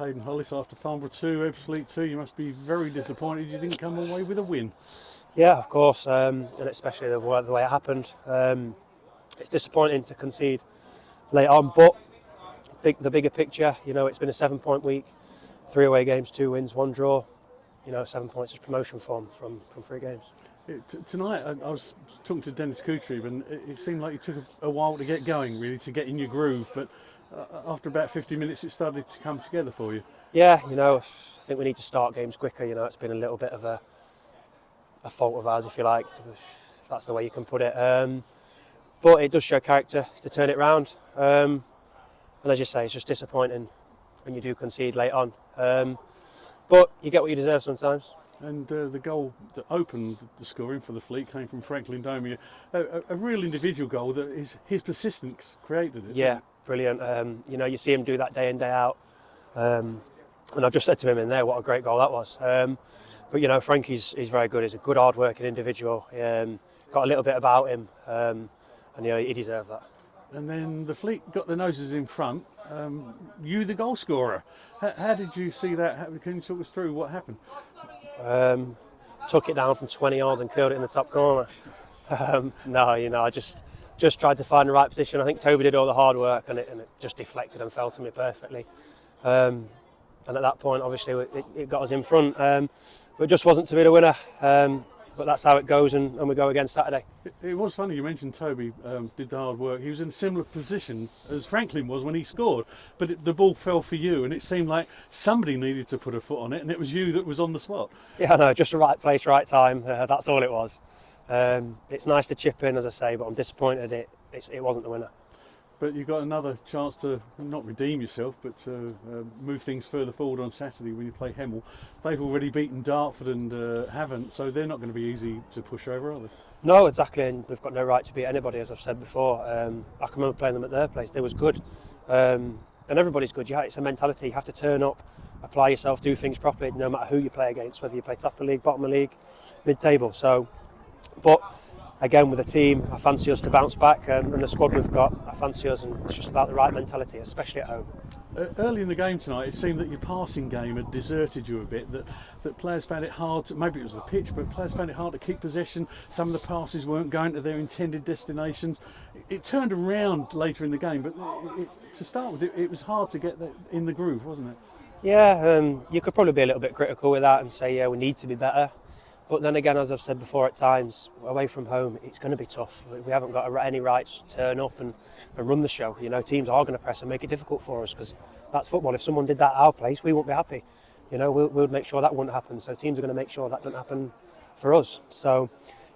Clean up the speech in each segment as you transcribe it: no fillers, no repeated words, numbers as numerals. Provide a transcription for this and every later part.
Haydn Hollis after Farnborough 2, Ebbsfleet 2. You must be very disappointed you didn't come away with a win. Yeah, of course, and especially the way it happened. It's disappointing to concede late on, but the bigger picture, it's been a 7-point week, 3 away games, 2 wins, 1 draw. 7 points is promotion form from 3 games. Tonight, I was talking to Dennis Kutrib, and it seemed like it took a while to get going, really, to get in your groove. But after about 50 minutes, it started to come together for you. Yeah, I think we need to start games quicker. It's been a little bit of a fault of ours, if you like, if that's the way you can put it. But it does show character to turn it round. And as you say, it's just disappointing when you do concede late on. But you get what you deserve sometimes. And the goal that opened the scoring for the Fleet came from Franklin Domi, a real individual goal that his persistence created it. Yeah, brilliant. You see him do that day in, day out. And I've just said to him in there, what a great goal that was. But Frankie's very good. He's a good, hard-working individual. Got a little bit about him, and he deserved that. And then the Fleet got their noses in front. You, the goal scorer. How did you see that? Can you talk us through what happened? Took it down from 20 yards and curled it in the top corner. I just tried to find the right position. I think Toby did all the hard work, and it just deflected and fell to me perfectly. And at that point, obviously, it got us in front. But it just wasn't to be the winner. But that's how it goes, and we go again Saturday. It was funny, you mentioned Toby did the hard work. He was in a similar position as Franklin was when he scored, but the ball fell for you, and it seemed like somebody needed to put a foot on it, and it was you that was on the spot. Yeah, no, just the right place, right time. That's all it was. It's nice to chip in, as I say, but I'm disappointed it wasn't the winner. But you got another chance to not redeem yourself, but to move things further forward on Saturday when you play Hemel. They've already beaten Dartford and haven't, so they're not going to be easy to push over, are they? No, exactly, and we've got no right to beat anybody, as I've said before. I can remember playing them at their place. They was good, and everybody's good. Yeah, it's a mentality. You have to turn up, apply yourself, do things properly, no matter who you play against, whether you play top of the league, bottom of the league, mid-table. But again, with the team, I fancy us to bounce back, and the squad we've got, I fancy us, and it's just about the right mentality, especially at home. Early in the game tonight, it seemed that your passing game had deserted you a bit, that players found it hard to, maybe it was the pitch, but players found it hard to keep possession. Some of the passes weren't going to their intended destinations. It turned around later in the game, but to start with, it was hard to get in the groove, wasn't it? Yeah, you could probably be a little bit critical with that and say, yeah, we need to be better. But then again, as I've said before at times, away from home, it's going to be tough. We haven't got any rights to turn up and run the show. Teams are going to press and make it difficult for us, because that's football. If someone did that at our place, we wouldn't be happy. We'll make sure that wouldn't happen. So teams are going to make sure that doesn't happen for us. So,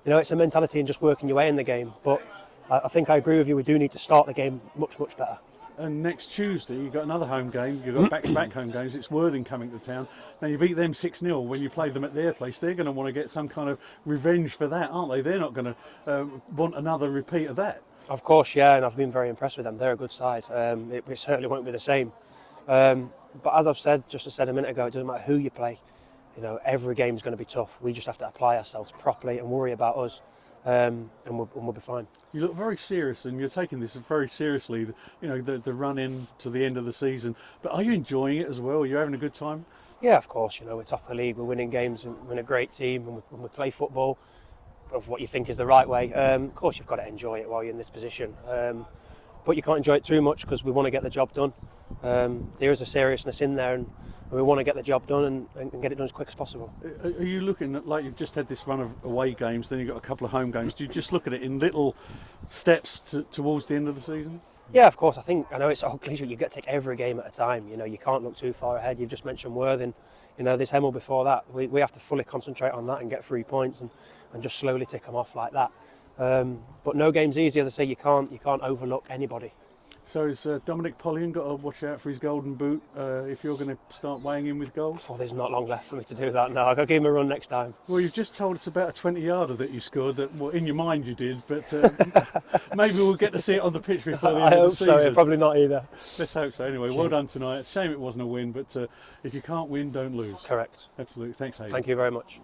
it's a mentality and just working your way in the game. But I think I agree with you. We do need to start the game much, much better. And next Tuesday, you've got another home game. You've got back-to-back home games. It's Worthing coming to town. Now, you beat them 6-0 when you played them at their place. They're going to want to get some kind of revenge for that, aren't they? They're not going to want another repeat of that. Of course, yeah, and I've been very impressed with them. They're a good side. It certainly won't be the same. But as I've said, just as I said a minute ago, it doesn't matter who you play. Every game's going to be tough. We just have to apply ourselves properly and worry about us. And we'll be fine. You look very serious, and you're taking this very seriously. The run in to the end of the season. But are you enjoying it as well? Are you having a good time? Yeah, of course. We're top of the league. We're winning games. We're in a great team, and we play football of what you think is the right way. Of course, you've got to enjoy it while you're in this position. But you can't enjoy it too much, because we want to get the job done. There is a seriousness in there, and we want to get the job done and get it done as quick as possible. Are you looking at, like, you've just had this run of away games, then you've got a couple of home games. Do you just look at it in little steps towards the end of the season? Yeah, of course. I know it's all cliche, but you've got to take every game at a time. You can't look too far ahead. You've just mentioned Worthing. This Hemel before that. We have to fully concentrate on that and get 3 points and just slowly tick them off like that. But no game's easy. As I say, you can't overlook anybody. So has Dominic Pollian got to watch out for his golden boot if you're going to start weighing in with goals? Oh, there's not long left for me to do that now. I've got to give him a run next time. Well, you've just told us about a 20-yarder that you scored, that, well, in your mind you did, but maybe we'll get to see it on the pitch before the end of the season. I hope so, probably not either. Let's hope so. Anyway, Well done tonight. It's a shame it wasn't a win, but if you can't win, don't lose. Correct. Absolutely. Thanks, Haydn. Thank you very much.